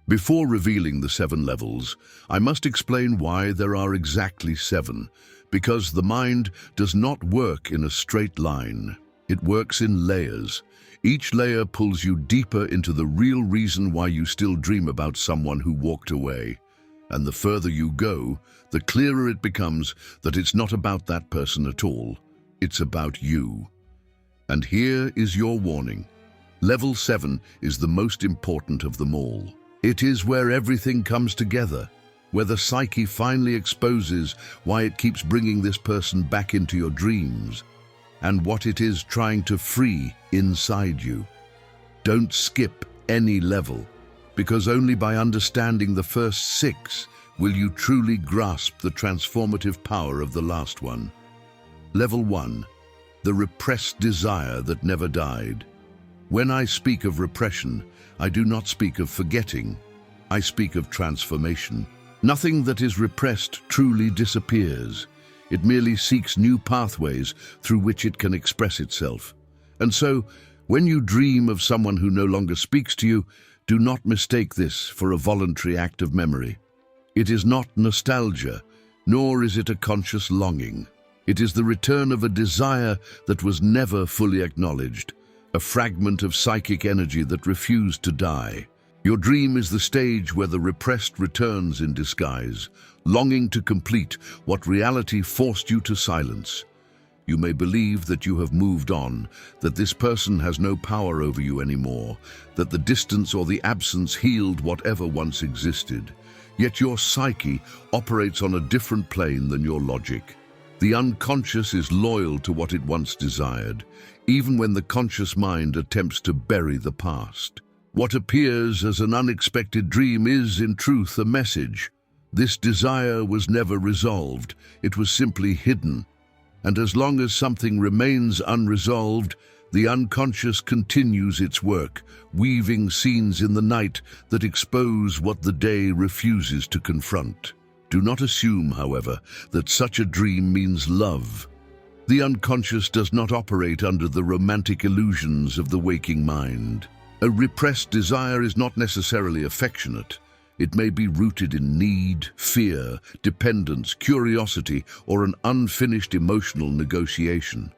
Before revealing the 7 levels, I must explain why there are exactly 7, because the mind does not work in a straight line. It works in layers. Each layer pulls you deeper into the real reason why you still dream about someone who walked away. And the further you go, the clearer it becomes that it's not about that person at all. It's about you. And here is your warning. Level 7 is the most important of them all. It is where everything comes together, where the psyche finally exposes why it keeps bringing this person back into your dreams, and what it is trying to free inside you. Don't skip any level, because only by understanding the first 6 will you truly grasp the transformative power of the last one. Level 1. The repressed desire that never died. When I speak of repression, I do not speak of forgetting. I speak of transformation. Nothing that is repressed truly disappears. It merely seeks new pathways through which it can express itself. And so, when you dream of someone who no longer speaks to you, do not mistake this for a voluntary act of memory. It is not nostalgia, nor is it a conscious longing. It is the return of a desire that was never fully acknowledged, a fragment of psychic energy that refused to die. Your dream is the stage where the repressed returns in disguise, longing to complete what reality forced you to silence. You may believe that you have moved on, that this person has no power over you anymore, that the distance or the absence healed whatever once existed. Yet your psyche operates on a different plane than your logic. The unconscious is loyal to what it once desired, even when the conscious mind attempts to bury the past. What appears as an unexpected dream is, in truth, a message. This desire was never resolved, it was simply hidden. And as long as something remains unresolved, the unconscious continues its work, weaving scenes in the night that expose what the day refuses to confront. Do not assume, however, that such a dream means love. The unconscious does not operate under the romantic illusions of the waking mind. A repressed desire is not necessarily affectionate. It may be rooted in need, fear, dependence, curiosity, or an unfinished emotional negotiation.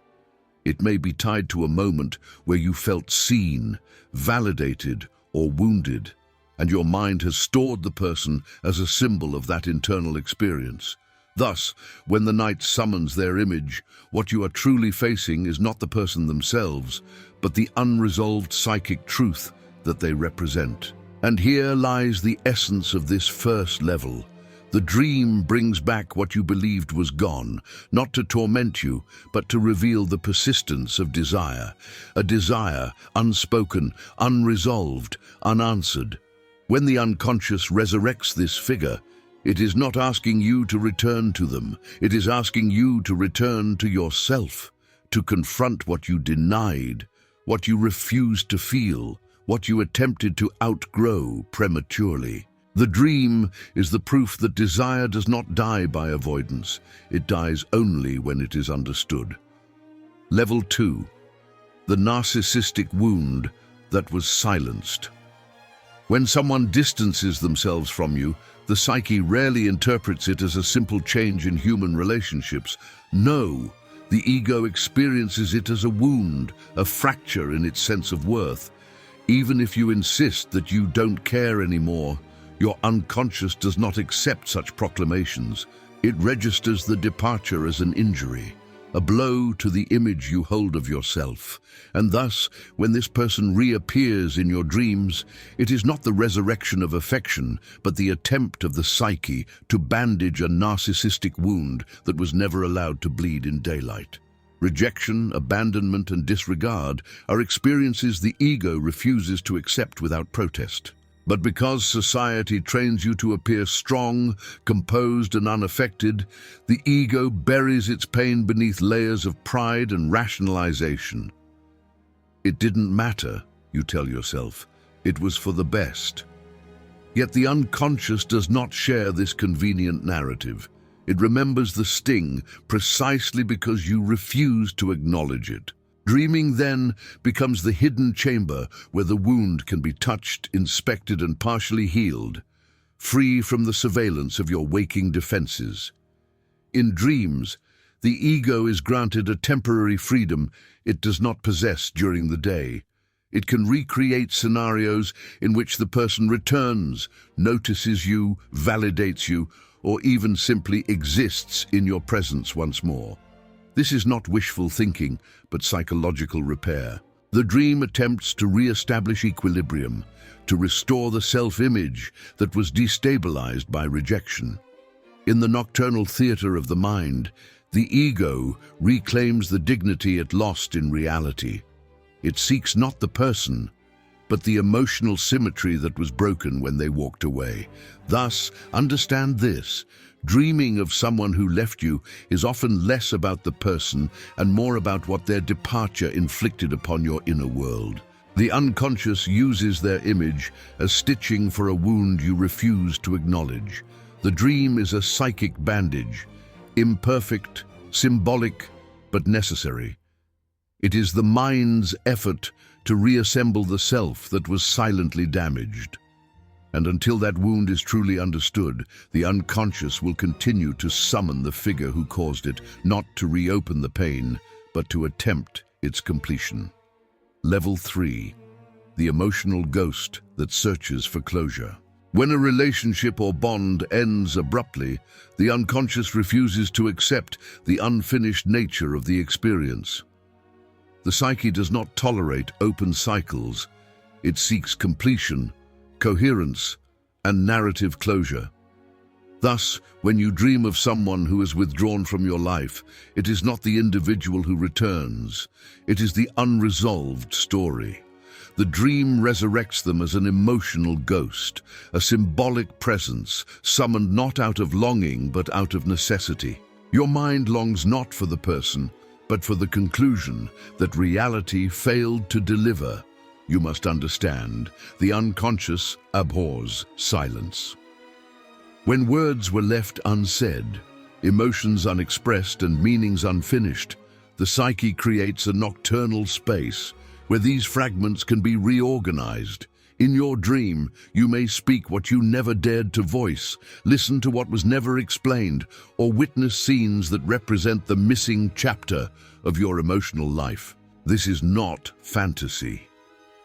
It may be tied to a moment where you felt seen, validated, or wounded, and your mind has stored the person as a symbol of that internal experience. Thus, when the night summons their image, what you are truly facing is not the person themselves, but the unresolved psychic truth that they represent. And here lies the essence of this first level. The dream brings back what you believed was gone, not to torment you, but to reveal the persistence of desire. A desire, unspoken, unresolved, unanswered. When the unconscious resurrects this figure, it is not asking you to return to them. It is asking you to return to yourself, to confront what you denied, what you refused to feel, what you attempted to outgrow prematurely. The dream is the proof that desire does not die by avoidance. It dies only when it is understood. Level 2. The narcissistic wound that was silenced. When someone distances themselves from you, the psyche rarely interprets it as a simple change in human relationships. No, the ego experiences it as a wound, a fracture in its sense of worth. Even if you insist that you don't care anymore, your unconscious does not accept such proclamations. It registers the departure as an injury, a blow to the image you hold of yourself. And thus, when this person reappears in your dreams, it is not the resurrection of affection, but the attempt of the psyche to bandage a narcissistic wound that was never allowed to bleed in daylight. Rejection, abandonment, and disregard are experiences the ego refuses to accept without protest. But because society trains you to appear strong, composed, and unaffected, the ego buries its pain beneath layers of pride and rationalization. It didn't matter, you tell yourself. It was for the best. Yet the unconscious does not share this convenient narrative. It remembers the sting precisely because you refuse to acknowledge it. Dreaming then becomes the hidden chamber where the wound can be touched, inspected, and partially healed, free from the surveillance of your waking defenses. In dreams, the ego is granted a temporary freedom it does not possess during the day. It can recreate scenarios in which the person returns, notices you, validates you, or even simply exists in your presence once more. This is not wishful thinking, but psychological repair. The dream attempts to re-establish equilibrium, to restore the self-image that was destabilized by rejection. In the nocturnal theater of the mind, the ego reclaims the dignity it lost in reality. It seeks not the person, but the emotional symmetry that was broken when they walked away. Thus, understand this: dreaming of someone who left you is often less about the person and more about what their departure inflicted upon your inner world. The unconscious uses their image as stitching for a wound you refuse to acknowledge. The dream is a psychic bandage, imperfect, symbolic, but necessary. It is the mind's effort to reassemble the self that was silently damaged. And until that wound is truly understood, the unconscious will continue to summon the figure who caused it, not to reopen the pain, but to attempt its completion. Level 3. The emotional ghost that searches for closure. When a relationship or bond ends abruptly, the unconscious refuses to accept the unfinished nature of the experience. The psyche does not tolerate open cycles. It seeks completion, coherence, and narrative closure. Thus, when you dream of someone who is withdrawn from your life, it is not the individual who returns. It is the unresolved story. The dream resurrects them as an emotional ghost, a symbolic presence summoned not out of longing but out of necessity. Your mind longs not for the person, but for the conclusion that reality failed to deliver. You must understand, the unconscious abhors silence. When words were left unsaid, emotions unexpressed, and meanings unfinished, the psyche creates a nocturnal space where these fragments can be reorganized. In your dream, you may speak what you never dared to voice, listen to what was never explained, or witness scenes that represent the missing chapter of your emotional life. This is not fantasy.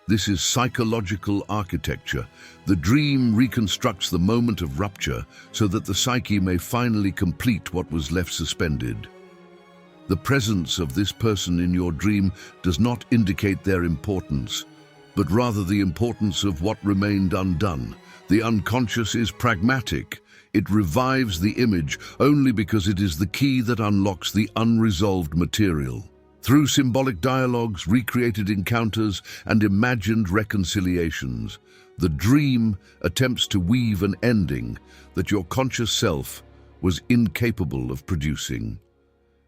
This is psychological architecture. The dream reconstructs the moment of rupture so that the psyche may finally complete what was left suspended. The presence of this person in your dream does not indicate their importance, but rather the importance of what remained undone. The unconscious is pragmatic. It revives the image only because it is the key that unlocks the unresolved material. Through symbolic dialogues, recreated encounters, and imagined reconciliations, the dream attempts to weave an ending that your conscious self was incapable of producing.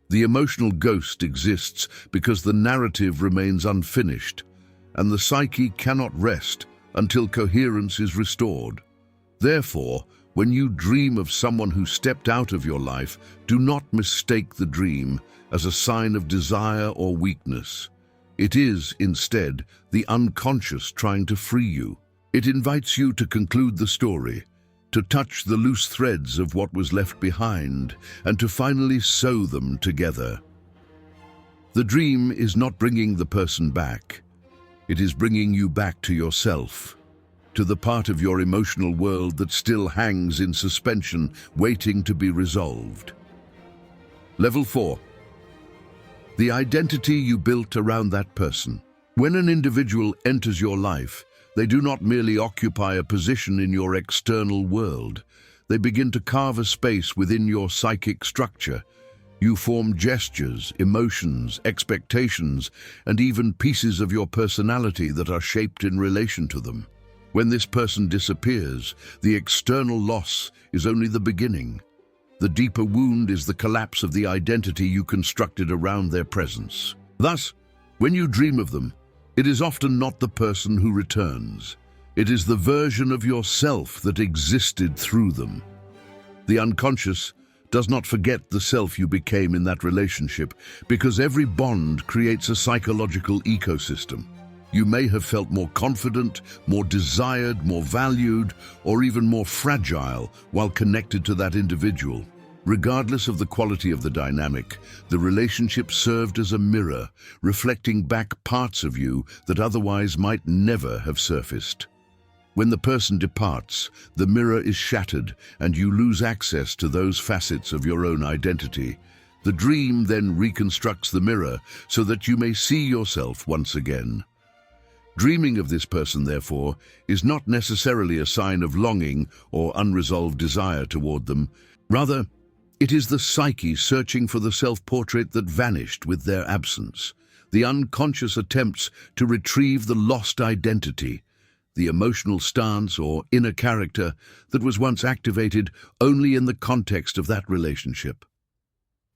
The emotional ghost exists because the narrative remains unfinished, and the psyche cannot rest until coherence is restored. Therefore, when you dream of someone who stepped out of your life, do not mistake the dream as a sign of desire or weakness. It is, instead, the unconscious trying to free you. It invites you to conclude the story, to touch the loose threads of what was left behind, and to finally sew them together. The dream is not bringing the person back. It is bringing you back to yourself, to the part of your emotional world that still hangs in suspension, waiting to be resolved. Level 4. The identity you built around that person. When an individual enters your life, they do not merely occupy a position in your external world. They begin to carve a space within your psychic structure. You form gestures, emotions, expectations, and even pieces of your personality that are shaped in relation to them. When this person disappears, the external loss is only the beginning. The deeper wound is the collapse of the identity you constructed around their presence. Thus, when you dream of them, it is often not the person who returns. It is the version of yourself that existed through them. The unconscious does not forget the self you became in that relationship, because every bond creates a psychological ecosystem. You may have felt more confident, more desired, more valued, or even more fragile while connected to that individual. Regardless of the quality of the dynamic, the relationship served as a mirror, reflecting back parts of you that otherwise might never have surfaced. When the person departs, the mirror is shattered and you lose access to those facets of your own identity. The dream then reconstructs the mirror so that you may see yourself once again. Dreaming of this person, therefore, is not necessarily a sign of longing or unresolved desire toward them. Rather, it is the psyche searching for the self-portrait that vanished with their absence, the unconscious attempts to retrieve the lost identity, the emotional stance or inner character that was once activated only in the context of that relationship.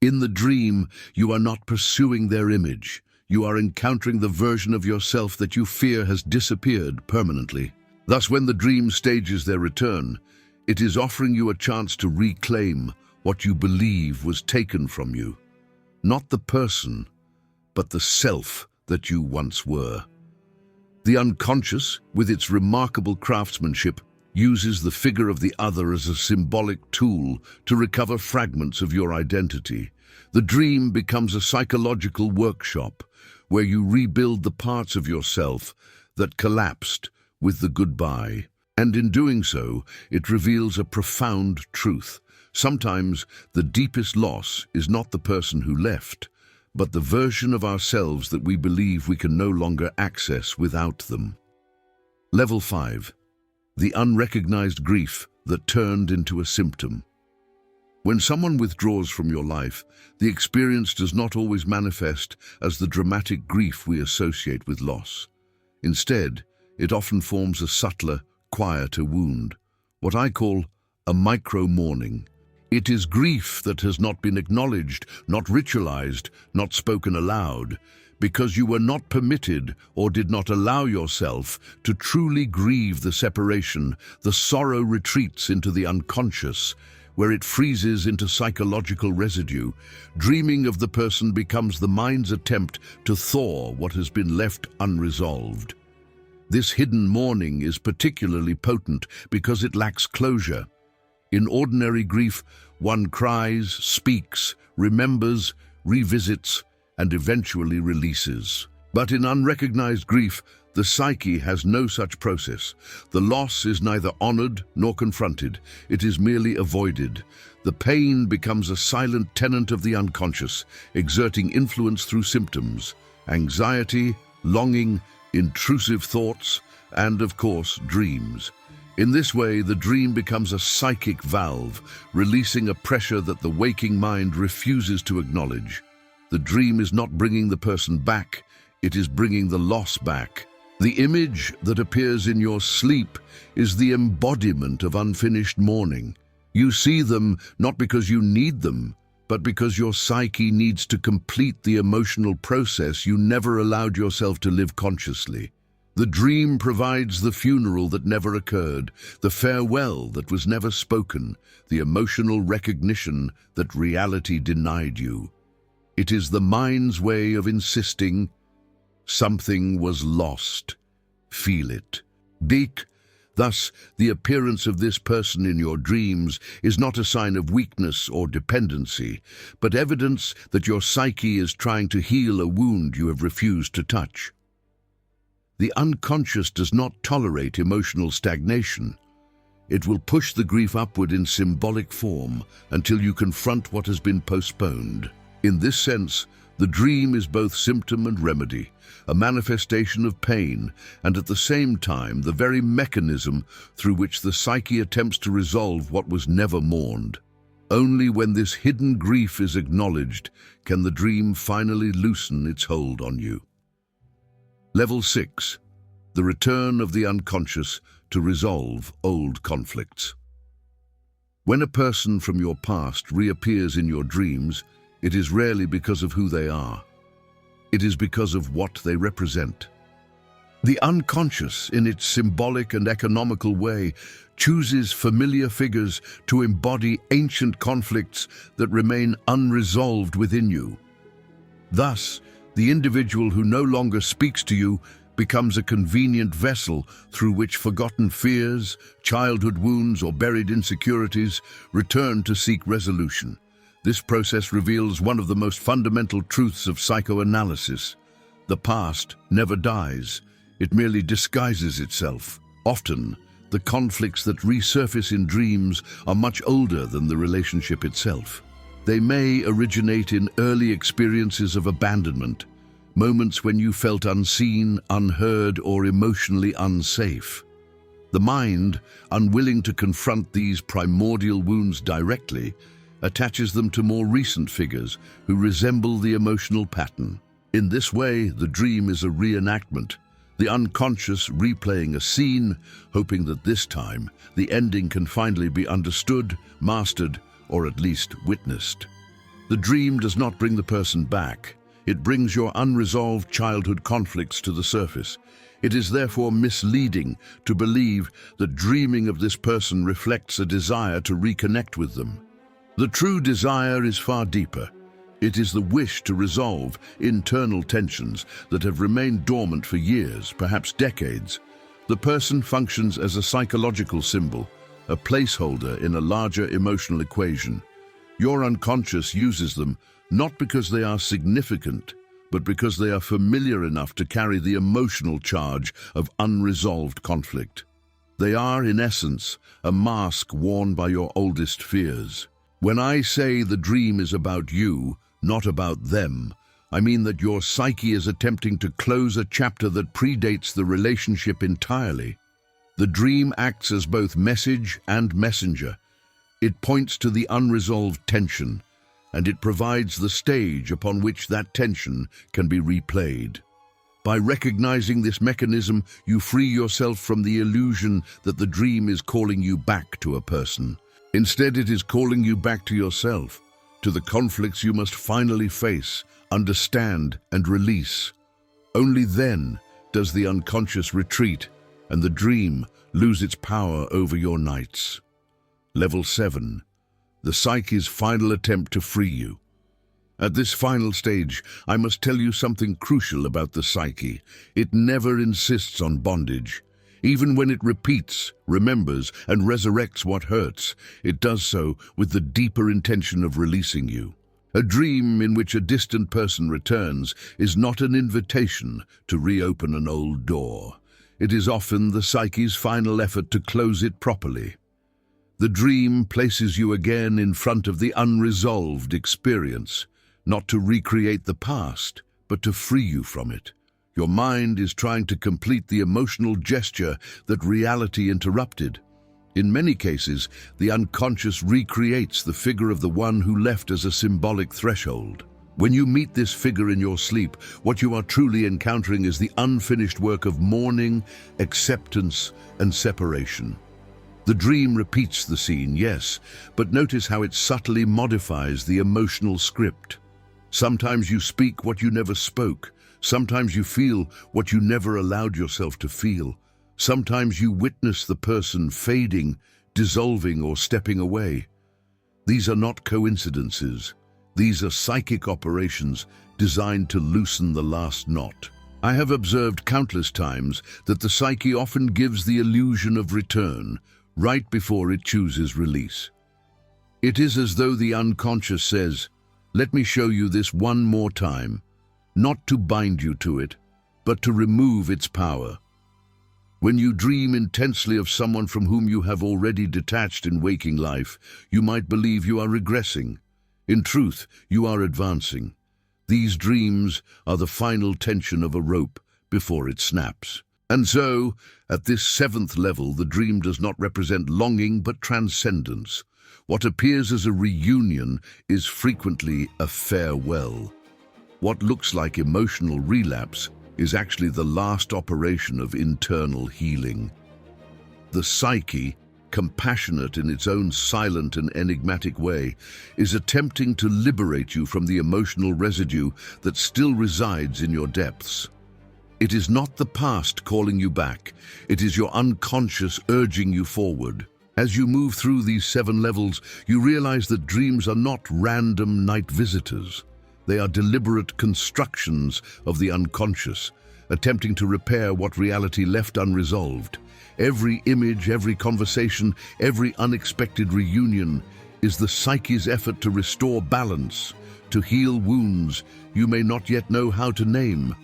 In the dream, you are not pursuing their image. You are encountering the version of yourself that you fear has disappeared permanently. Thus, when the dream stages their return, it is offering you a chance to reclaim what you believe was taken from you. Not the person, but the self that you once were. The unconscious, with its remarkable craftsmanship, uses the figure of the other as a symbolic tool to recover fragments of your identity. The dream becomes a psychological workshop where you rebuild the parts of yourself that collapsed with the goodbye. And in doing so, it reveals a profound truth. Sometimes the deepest loss is not the person who left, but the version of ourselves that we believe we can no longer access without them. Level 5. The unrecognized grief that turned into a symptom. When someone withdraws from your life, the experience does not always manifest as the dramatic grief we associate with loss. Instead, it often forms a subtler, quieter wound, what I call a micro-mourning. It is grief that has not been acknowledged, not ritualized, not spoken aloud, because you were not permitted or did not allow yourself to truly grieve the separation. The sorrow retreats into the unconscious, where it freezes into psychological residue. Dreaming of the person becomes the mind's attempt to thaw what has been left unresolved. This hidden mourning is particularly potent because it lacks closure. In ordinary grief, one cries, speaks, remembers, revisits, and eventually releases. But in unrecognized grief, the psyche has no such process. The loss is neither honored nor confronted. It is merely avoided. The pain becomes a silent tenant of the unconscious, exerting influence through symptoms, anxiety, longing, intrusive thoughts, and, of course, dreams. In this way, the dream becomes a psychic valve, releasing a pressure that the waking mind refuses to acknowledge. The dream is not bringing the person back, it is bringing the loss back. The image that appears in your sleep is the embodiment of unfinished mourning. You see them not because you need them, but because your psyche needs to complete the emotional process you never allowed yourself to live consciously. The dream provides the funeral that never occurred, the farewell that was never spoken, the emotional recognition that reality denied you. It is the mind's way of insisting, something was lost. Feel it. Dik. Thus, the appearance of this person in your dreams is not a sign of weakness or dependency, but evidence that your psyche is trying to heal a wound you have refused to touch. The unconscious does not tolerate emotional stagnation. It will push the grief upward in symbolic form until you confront what has been postponed. In this sense, the dream is both symptom and remedy, a manifestation of pain, and at the same time the very mechanism through which the psyche attempts to resolve what was never mourned. Only when this hidden grief is acknowledged can the dream finally loosen its hold on you. Level 6. The return of the unconscious to resolve old conflicts. When a person from your past reappears in your dreams, it is rarely because of who they are. It is because of what they represent. The unconscious, in its symbolic and economical way, chooses familiar figures to embody ancient conflicts that remain unresolved within you. Thus, the individual who no longer speaks to you becomes a convenient vessel through which forgotten fears, childhood wounds, or buried insecurities return to seek resolution. This process reveals one of the most fundamental truths of psychoanalysis. The past never dies. It merely disguises itself. Often, the conflicts that resurface in dreams are much older than the relationship itself. They may originate in early experiences of abandonment, moments when you felt unseen, unheard, or emotionally unsafe. The mind, unwilling to confront these primordial wounds directly, attaches them to more recent figures who resemble the emotional pattern. In this way, the dream is a reenactment, the unconscious replaying a scene, hoping that this time the ending can finally be understood, mastered, or at least witnessed. The dream does not bring the person back. It brings your unresolved childhood conflicts to the surface. It is therefore misleading to believe that dreaming of this person reflects a desire to reconnect with them. The true desire is far deeper. It is the wish to resolve internal tensions that have remained dormant for years, perhaps decades. The person functions as a psychological symbol, a placeholder in a larger emotional equation. Your unconscious uses them not because they are significant, but because they are familiar enough to carry the emotional charge of unresolved conflict. They are, in essence, a mask worn by your oldest fears. When I say the dream is about you, not about them, I mean that your psyche is attempting to close a chapter that predates the relationship entirely. The dream acts as both message and messenger. It points to the unresolved tension, and it provides the stage upon which that tension can be replayed. By recognizing this mechanism, you free yourself from the illusion that the dream is calling you back to a person. Instead, it is calling you back to yourself, to the conflicts you must finally face, understand, and release. Only then does the unconscious retreat and the dream lose its power over your nights. Level 7. The psyche's final attempt to free you. At this final stage, I must tell you something crucial about the psyche. It never insists on bondage. Even when it repeats, remembers, and resurrects what hurts, it does so with the deeper intention of releasing you. A dream in which a distant person returns is not an invitation to reopen an old door. It is often the psyche's final effort to close it properly. The dream places you again in front of the unresolved experience, not to recreate the past, but to free you from it. Your mind is trying to complete the emotional gesture that reality interrupted. In many cases, the unconscious recreates the figure of the one who left as a symbolic threshold. When you meet this figure in your sleep, what you are truly encountering is the unfinished work of mourning, acceptance, and separation. The dream repeats the scene, yes, but notice how it subtly modifies the emotional script. Sometimes you speak what you never spoke. Sometimes you feel what you never allowed yourself to feel. Sometimes you witness the person fading, dissolving, or stepping away. These are not coincidences. These are psychic operations designed to loosen the last knot. I have observed countless times that the psyche often gives the illusion of return right before it chooses release. It is as though the unconscious says, "Let me show you this one more time," not to bind you to it, but to remove its power. When you dream intensely of someone from whom you have already detached in waking life, you might believe you are regressing. In truth, you are advancing. These dreams are the final tension of a rope before it snaps. And so, at this 7th level, the dream does not represent longing but transcendence. What appears as a reunion is frequently a farewell. What looks like emotional relapse is actually the last operation of internal healing. The psyche, compassionate in its own silent and enigmatic way, is attempting to liberate you from the emotional residue that still resides in your depths. It is not the past calling you back. It is your unconscious urging you forward. As you move through these 7 levels, you realize that dreams are not random night visitors. They are deliberate constructions of the unconscious, attempting to repair what reality left unresolved. Every image, every conversation, every unexpected reunion is the psyche's effort to restore balance, to heal wounds you may not yet know how to name.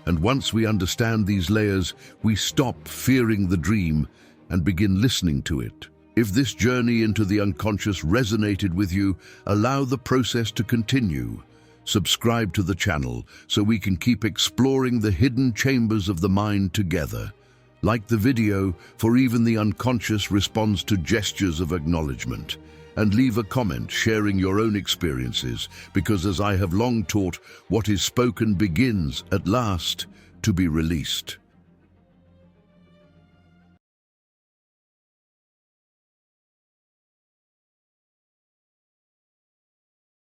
And once we understand these layers, we stop fearing the dream and begin listening to it. If this journey into the unconscious resonated with you, allow the process to continue. Subscribe to the channel so we can keep exploring the hidden chambers of the mind together. Like the video, for even the unconscious responds to gestures of acknowledgement. And leave a comment sharing your own experiences, because as I have long taught, what is spoken begins, at last, to be released.